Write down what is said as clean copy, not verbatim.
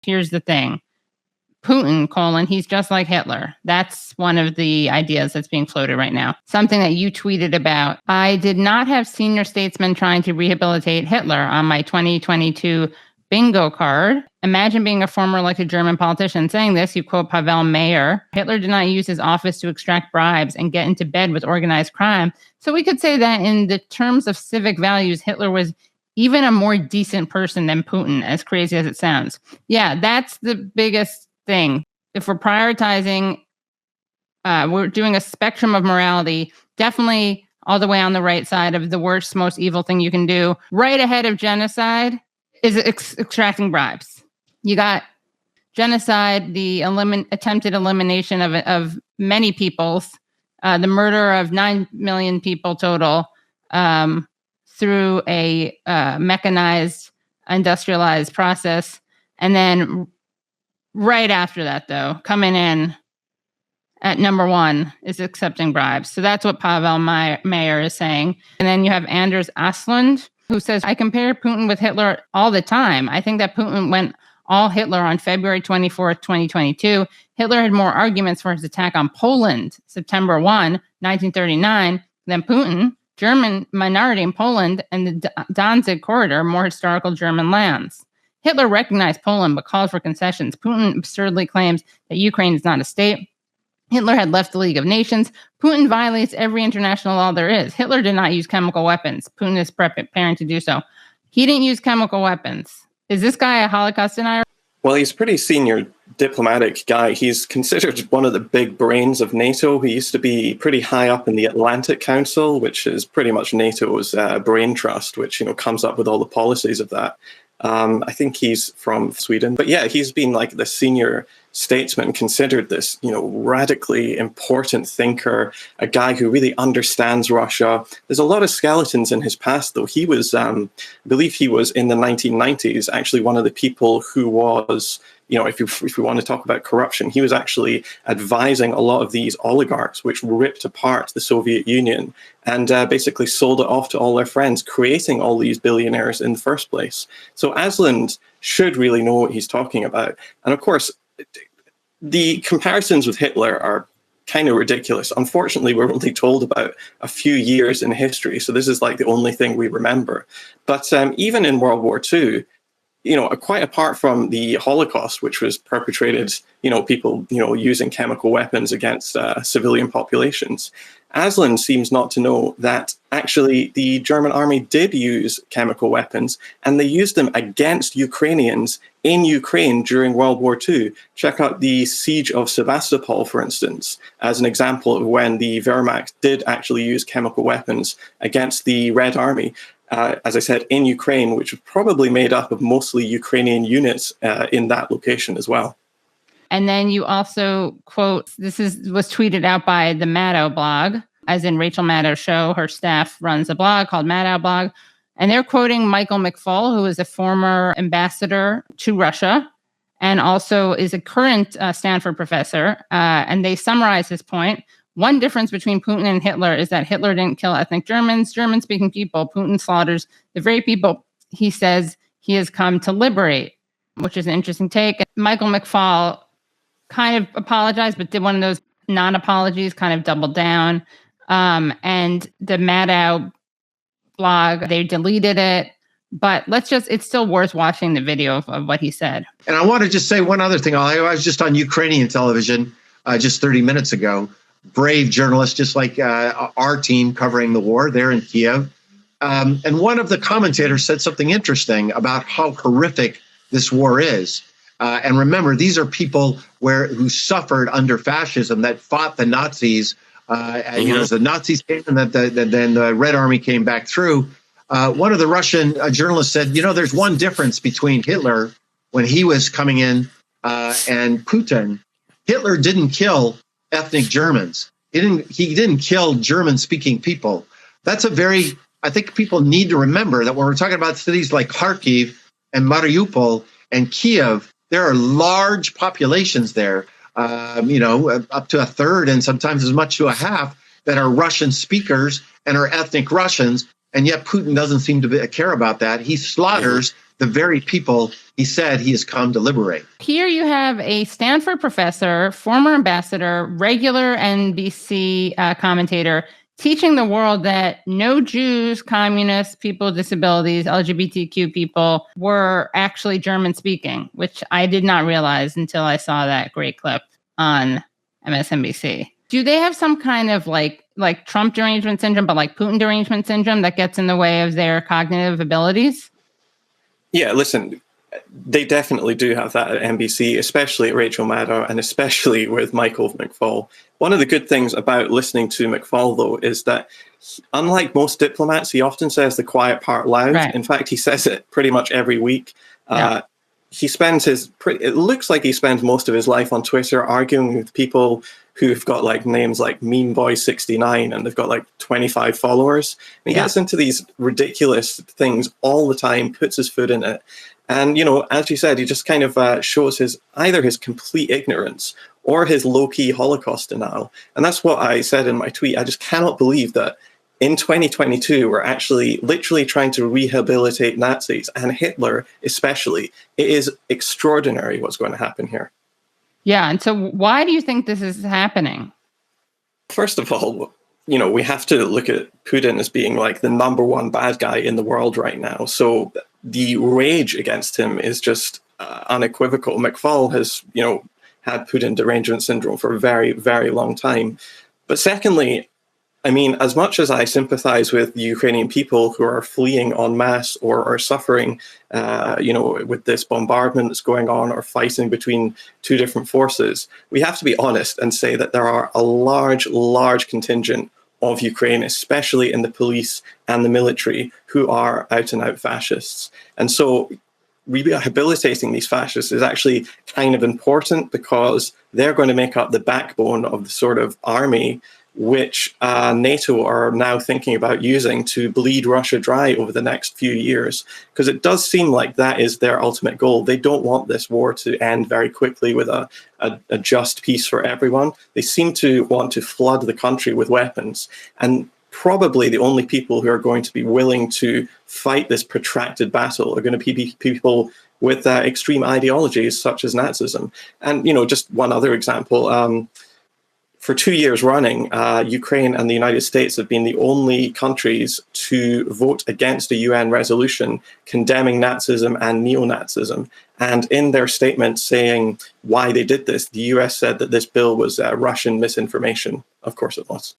Here's the thing. Putin, he's just like Hitler. That's one of the ideas that's being floated right now. Something that you tweeted about. I did not have senior statesmen trying to rehabilitate Hitler on my 2022 bingo card. Imagine being a former elected German politician saying this. You quote Pavel Mayer. Hitler did not use his office to extract bribes and get into bed with organized crime. So we could say that in the terms of civic values, Hitler was even a more decent person than Putin, as crazy as it sounds. Yeah, that's the biggest thing. If we're prioritizing, we're doing a spectrum of morality, definitely all the way on the right side of the worst, most evil thing you can do. Right ahead of genocide is extracting bribes. You got genocide, the attempted elimination of many peoples, the murder of 9 million people total through a mechanized, industrialized process. And then right after that, though, coming in at number one is accepting bribes. So that's what Pavel Mayer is saying. And then you have Anders Aslund, who says, I compare Putin with Hitler all the time. I think that Putin went all Hitler on February 24th, 2022. Hitler had more arguments for his attack on Poland, September 1, 1939, than Putin. German minority in Poland and the Danzig corridor, more historical German lands. Hitler recognized Poland but called for concessions. Putin absurdly claims that Ukraine is not a state. Hitler had left the League of Nations. Putin violates every international law there is. Hitler did not use chemical weapons. Putin is preparing to do so. He didn't use chemical weapons. Is this guy a Holocaust denier? Well, he's a pretty senior diplomatic guy. He's considered one of the big brains of NATO. He used to be pretty high up in the Atlantic Council, which is pretty much NATO's brain trust, which comes up with all the policies of that. I think he's from Sweden. But yeah, he's been like the senior statesman, considered this, radically important thinker, a guy who really understands Russia. There's a lot of skeletons in his past, though. He was, I believe he was in the 1990s, actually one of the people who was, if we want to talk about corruption, he was actually advising a lot of these oligarchs, which ripped apart the Soviet Union and basically sold it off to all their friends, creating all these billionaires in the first place. So Asland should really know what he's talking about. And of course, the comparisons with Hitler are kind of ridiculous. Unfortunately, we're only told about a few years in history, so this is like the only thing we remember. But even in World War II, quite apart from the Holocaust, which was perpetrated, people, using chemical weapons against civilian populations, Aslan seems not to know that actually the German army did use chemical weapons, and they used them against Ukrainians in Ukraine during World War II. Check out the siege of Sevastopol, for instance, as an example of when the Wehrmacht did actually use chemical weapons against the Red Army. As I said, in Ukraine, which was probably made up of mostly Ukrainian units in that location as well. And then you also quote, was tweeted out by the Maddow blog, as in Rachel Maddow's show. Her staff runs a blog called Maddow blog. And they're quoting Michael McFaul, who is a former ambassador to Russia and also is a current Stanford professor. And they summarize his point. One difference between Putin and Hitler is that Hitler didn't kill ethnic Germans, German-speaking people. Putin slaughters the very people he says he has come to liberate, which is an interesting take. Michael McFaul kind of apologized, but did one of those non-apologies, kind of doubled down. And the Maddow blog, they deleted it. But it's still worth watching the video of what he said. And I want to just say one other thing. I was just on Ukrainian television just 30 minutes ago. Brave journalists, just like our team covering the war there in Kiev. And one of the commentators said something interesting about how horrific this war is. And remember, these are people who suffered under fascism, that fought the Nazis. As the Nazis came and then the Red Army came back through. One of the Russian journalists said, there's one difference between Hitler when he was coming in and Putin. Hitler didn't kill ethnic Germans. He didn't kill German-speaking people. That's I think people need to remember that when we're talking about cities like Kharkiv and Mariupol and Kiev, there are large populations there, up to a third and sometimes as much to a half that are Russian speakers and are ethnic Russians. And yet Putin doesn't seem to care about that. He slaughters the very people he said he has come to liberate. Here you have a Stanford professor, former ambassador, regular NBC commentator, teaching the world that no Jews, communists, people with disabilities, LGBTQ people were actually German speaking, which I did not realize until I saw that great clip on MSNBC. Do they have some kind of like Trump derangement syndrome, but like Putin derangement syndrome that gets in the way of their cognitive abilities? Yeah, listen, they definitely do have that at NBC, especially at Rachel Maddow and especially with Michael McFaul. One of the good things about listening to McFaul, though, is that unlike most diplomats, he often says the quiet part loud. Right. In fact, he says it pretty much every week. He spends it looks like he spends most of his life on Twitter arguing with people who've got like names like Meme Boy 69 and they've got like 25 followers. And he gets into these ridiculous things all the time, puts his foot in it. And, you know, as you said, he just kind of shows either his complete ignorance or his low-key Holocaust denial. And that's what I said in my tweet. I just cannot believe that in 2022, we're actually literally trying to rehabilitate Nazis and Hitler especially. It is extraordinary what's going to happen here. Yeah. And so why do you think this is happening? First of all, you know, we have to look at Putin as being like the number one bad guy in the world right now. So the rage against him is just unequivocal. McFaul has, you know, had Putin derangement syndrome for a very, very long time. But secondly, I mean, as much as I sympathize with the Ukrainian people who are fleeing en masse or are suffering, you know, with this bombardment that's going on or fighting between two different forces, we have to be honest and say that there are a large, large contingent of Ukraine, especially in the police and the military, who are out and out fascists. And so rehabilitating these fascists is actually kind of important because they're going to make up the backbone of the sort of army which NATO are now thinking about using to bleed Russia dry over the next few years. Because it does seem like that is their ultimate goal. They don't want this war to end very quickly with a just peace for everyone. They seem to want to flood the country with weapons. And probably the only people who are going to be willing to fight this protracted battle are going to be people with extreme ideologies such as Nazism. And, you know, just one other example, for 2 years running, Ukraine and the United States have been the only countries to vote against a UN resolution condemning Nazism and neo-Nazism. And in their statement saying why they did this, the US said that this bill was Russian misinformation. Of course it was.